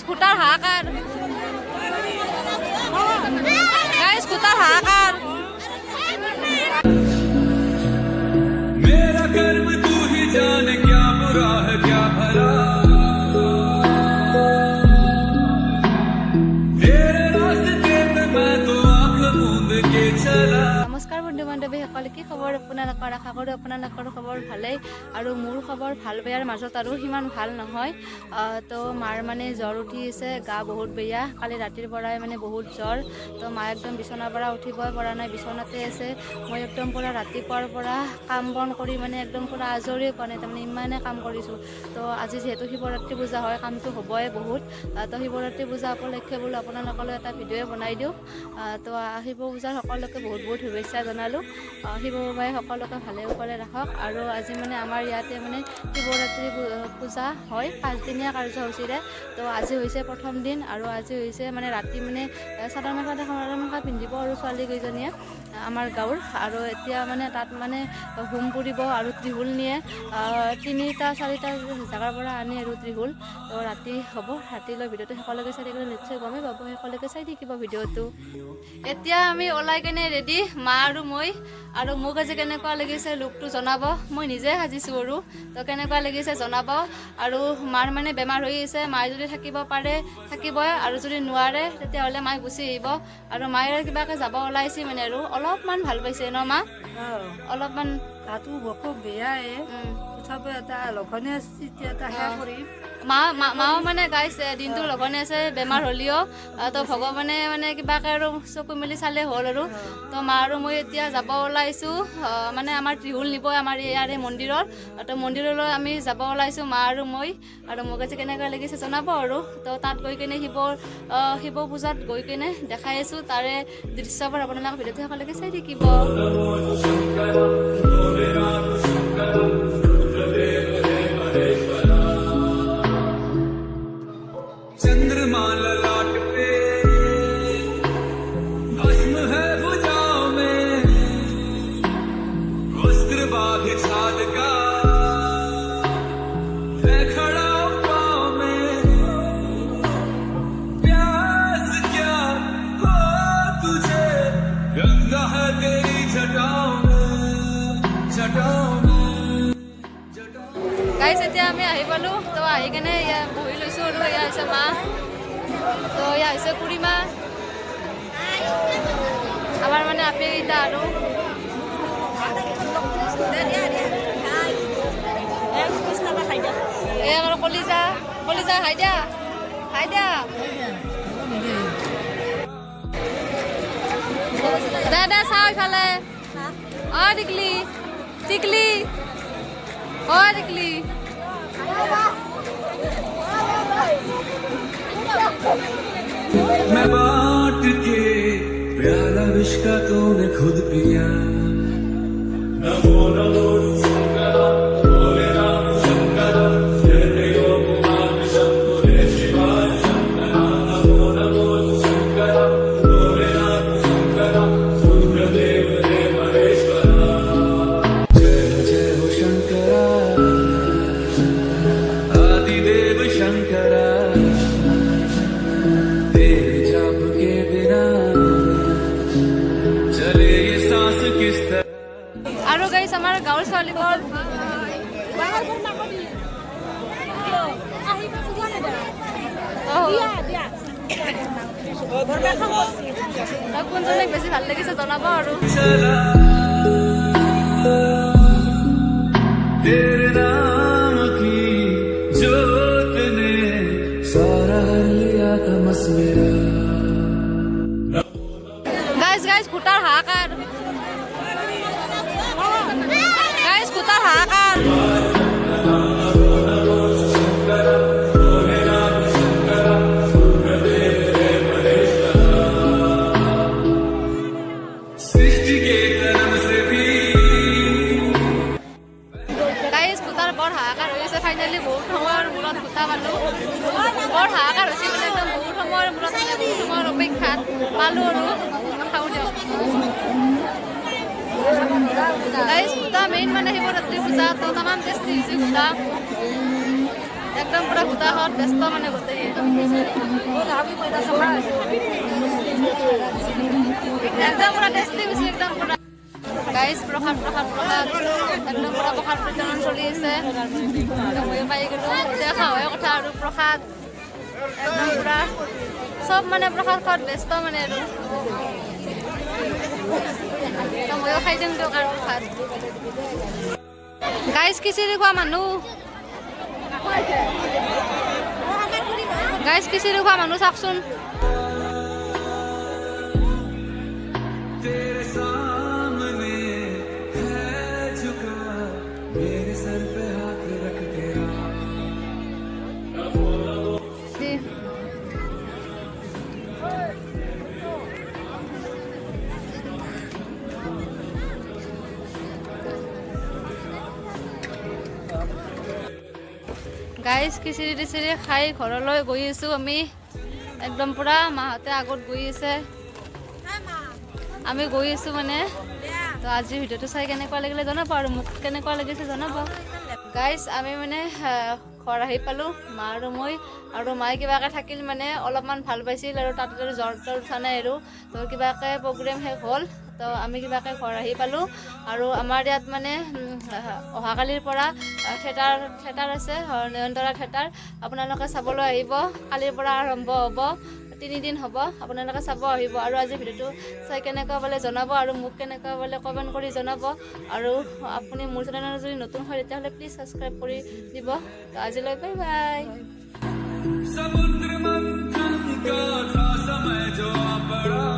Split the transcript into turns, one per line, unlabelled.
খুটাৰ হাহাকাৰ গাইজ খুটাৰ হাহাকাৰ
मेरा कर्म तू ही जाने क्या बुरा है क्या भला तेरे रास्ते पे मैं तो आँख मूंद के चला।
নমস্কাৰ বন্ধু বান্ধৱীসকল, কি খবৰ আপোনালোকৰ? আশা কৰোঁ আপোনালোকৰ খবৰ ভালেই আৰু মোৰ খবৰ ভাল বেয়াৰ মাজত আৰু সিমান ভাল নহয়। তো মাৰ মানে জ্বৰ উঠি আছে, গা বহুত বেয়া, কালি ৰাতিৰ পৰাই মানে বহুত জ্বৰ। তো মা একদম বিচনাৰ পৰা উঠিবই পৰা নাই, বিচনাতে আছে। মই একদম পূৰা ৰাতিপুৱাৰ পৰা কাম বন কৰি মানে একদম পূৰা আজৰি পোৱা নাই, তাৰমানে ইমানে কাম কৰিছোঁ। তো আজি যিহেতু শিৱৰাত্ৰি পূজা হয়, কামটো হ'বই বহুত। তো শিৱৰাত্ৰি পূজা উপলক্ষে বোলো আপোনালোকলৈ এটা ভিডিঅ' বনাই দিওঁ। তো শিৱ পূজাৰ সকলোকে বহুত বহুত শুভেচ্ছা জনালোঁ। শিৱ বাবাই সকলোকে ভালে কুশলে ৰাখক। আৰু আজি মানে আমাৰ ইয়াতে মানে শিৱৰাত্ৰি পূজা হয় 5 দিনীয়া কাৰ্যসূচীৰে। তো আজি হৈছে প্ৰথম দিন আৰু আজি হৈছে মানে ৰাতি মানে চাদৰ মেখেলা পিন্ধিব আৰু ছোৱালীকেইজনীয়ে আমাৰ গাঁৱৰ। আৰু এতিয়া মানে তাত মানে হোম পুৰিব আৰু ত্ৰিশূল নিয়ে, 3-4টা জেগাৰ পৰা আনে আৰু ত্ৰিশূল। তো ৰাতি হ'ব, ৰাতিলৈ ভিডিঅ'টো সকলোকে চাই থাকিলে নিশ্চয় গমেই পাব, সকলোকে চাই থাকিব ভিডিঅ'টো। এতিয়া আমি ওলাই কেনে ৰেডি, মা আৰু মই। আৰু মোক আজি কেনেকুৱা লাগিছে লুকটো জনাব, মই নিজে সাজিছোঁ আৰু। তো কেনেকুৱা লাগিছে জনাব। আৰু মাৰ মানে বেমাৰ হৈ আছে, মায়ে যদি থাকিব পাৰে থাকিবই, আৰু যদি নোৱাৰে তেতিয়াহ'লে মায়ে গুচি আহিব। আৰু মায়ে কিবাকৈ যাব ওলাইছে মানে, আৰু অলপমান ভাল পাইছে ন মা? অলপমান
গাটো খুব বেয়াই, তথাপি এটা লঘণীয়া স্থিতি এটা সেয়া কৰিম।
মাও মানে গাইছে দিনটো লঘনে আছে, বেমাৰ হ'লেও। তো ভগৱানে মানে কিবাকৈ আৰু চকু মেলি চালে হ'ল আৰু। তো মা আৰু মই এতিয়া যাব ওলাইছোঁ, মানে আমাৰ ত্ৰিশূল নিব আমাৰ ইয়াৰে মন্দিৰত। তো মন্দিৰলৈ আমি যাব ওলাইছোঁ মা আৰু মই। আৰু মোক আজি কেনেকুৱা লাগিছে জনাব আৰু। তো তাত গৈ কিনে শিৱ পূজাত গৈ কিনে দেখাই আছোঁ, তাৰে দৃশ্যবোৰ আপোনালোকে ভিডিঅ'টো সকলোকে চাই থাকিব।
चंद्रमा ललाट पे भस्म है भुजाओं में, वस्त्र बाघ छाल का मैं खड़ा हूं पाँव में, प्यास क्या हो तुझे गंगा है तेरी जटाओं में, जटाओं में।
গাইজ এতিয়া আমি আহি পালোঁ। তো আহি কেনে ইয়াত বহি লৈছোঁ আৰু এয়া হৈছে মা, তো এয়া হৈছে খুৰীমা, আমাৰ মানে আপিকেইটা আৰু। এয়া আৰু কলিজা খাই দিয়া, খাই দিয়া। দে চাওঁ ইফালে। অঁ টিকলি টিকলি, অঁ টিকলি।
मैं बांट के प्याला विष का तूने खुद पिया, नमो नमो शंकर भोलेनाथ शंकर, जय योग मार्ग शंकर शिवाय शंकर, नमो नमो शंकर भोलेनाथ शंकर, रुद्रदेव रे महेश्वर, जय जय हो शंकरा आदिदेव शंकरा, तेरे जाप के बिना चले ये सांस किस तरह।
আৰু গাইছ আমাৰ গাঁৱৰ ছোৱালীবোৰ কোনজনীক বেছি ভাল লাগিছে জনাব আৰু।
चला तेरे नाम की जोत ने सारा लिया तमस मेरा।
গাইজ খুটাৰ হাহাকাৰ, গাইজ খুটাৰ হাহাকাৰ।
सृष्टि के कर्म से भी
গাইজ খুটাৰ বৰ হাহাকাৰ হৈ আছে। ফাইনেলি বহুত সময়ৰ মূৰত খুটা পালোঁ, বৰ হাহাকাৰ হৈছে মানে একদম বহুত সময়ৰ মূৰত, মানে বহুত সময়ৰ অপেক্ষাত পালোঁ আৰু। খাওঁ দিয়ক গাইজ, খুটা মেইন মানে শিৱৰাত্ৰি পূজা। তো তামাম টেষ্টি হৈছে খুটা। একদম পুৰা ভূতাহত ব্যস্ত মানে গোটেই একদম পুৰা টেষ্টি হৈছে একদম পুৰা গাইজ প্ৰসাদ একদম পুৰা প্ৰসাদ বিতৰণ চলি আছে ময়ো পাই গ'লো এতিয়া খাওঁহে কথা আৰু প্ৰসাদ একদম পুৰা চব মানে প্ৰসাদ খোৱাত ব্যস্ত মানে আৰু ময়ো খাই দিম দিয়ক আৰু প্ৰসাদ গাইজ খিচিৰি খোৱা মানুহ চাওকচোন
तेरे सामने है झुका मेरे सर पे हाथ रख तेरा
গাইজ খিচিৰি টিচিৰি খাই ঘৰলৈ গৈ আছোঁ আমি একদম পুৰা মাহঁতে আগত গৈ আছে আমি গৈ আছোঁ মানে তো আজিৰ ভিডিঅ'টো চাই কেনেকুৱা লাগিলে জনাব আৰু মোক কেনেকুৱা লাগিছে জনাব গাইজ আমি মানে ঘৰ আহি পালোঁ মা আৰু মই আৰু মায়ে কিবাকৈ থাকিল মানে অলপমান ভাল পাইছিল আৰু তাত জ্বৰ তৰ উঠা নাই আৰু তো কিবাকৈ প্ৰগ্ৰেম শেষ হ'ল তো আমি কিবাকৈ ঘৰ আহি পালোঁ আৰু আমাৰ ইয়াত মানে অহাকালিৰ পৰা থিয়েটাৰ আছে নয়নতৰা থিয়েটাৰ আপোনালোকে চাবলৈ আহিব কালিৰ পৰা আৰম্ভ হ'ব 3 দিন হ'ব আপোনালোকে চাব আহিব আৰু আজি ভিডিঅ'টো চাই কেনেকুৱা পালে জনাব আৰু মোক কেনেকুৱা পালে কমেণ্ট কৰি জনাব আৰু আপুনি মোৰ চেনেলত যদি নতুন হয় তেতিয়াহ'লে প্লিজ ছাবস্ক্ৰাইব কৰি দিব তো আজিলৈ বাই বাই
समुद्र मंथन का था समय जो आ पड़ा